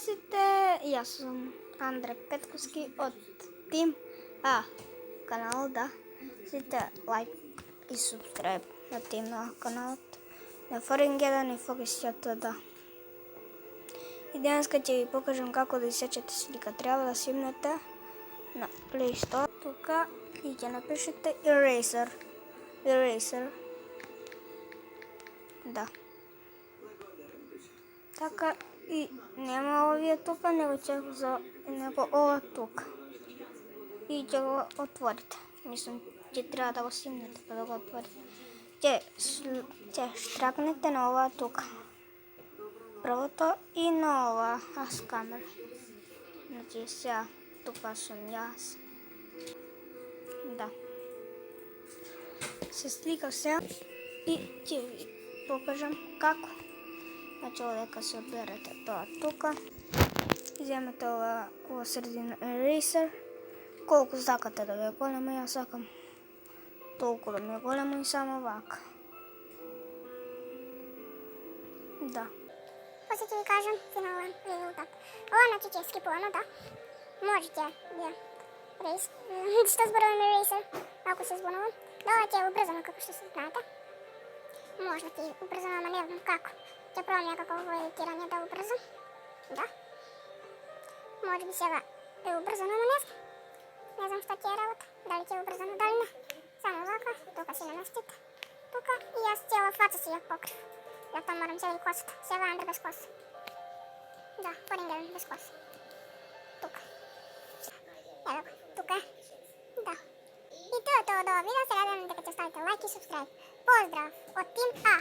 Zdrasite, ja sam Andrej Petkovski od Team A канала, да. Сите лайк и субскрайб на Team A каналът. На Фарингедан и фокусията, да. И днес ще ви покажем kako да изсечете слика. Трябва да симнете на Play Store тук и ќе напишете Eraser. Да. Така и няма овие тука, него ова тук. И ќе го отворите. Мислам, че трябва да го симнете па да го отворите. Ќе штракнете на ова тука. Првото и на ова аз камера. Значи сега тука сум јас. Да. Се слика сега и ќе ви покажам како. Значи овдека се одберете тоа тука. Земете ова средина Eraser. Колку сакате да ви е големо, јас сакам толку да ми е големо и само вака. Да. После ќе ви кажам финален резултат. Ова значи ќе е скипувано, да. Можете да што зборуваме Eraser, ако се зборувам. Да, ова ќе е убрзано како што се знаете. Може да ти убрзано, ама не знам како. Ќе пробам некакво едитирање да убрзам. Да. Може би сега е убрзано, ама не знам. Не знам што ќе е работа. Дали ќе е убрзано, дали не. Само вака, тука си наместите. Тука и јас цела фаца си ја покрив. Затоа морам сега и косата. Сега Андре без коса. Да, Фарингедан без коса. Тука. Ево го, тука е. Да. И тоа од ова видео. Се надевам дека ќе ставите лайк и субскрайб. Поздрав од Team A.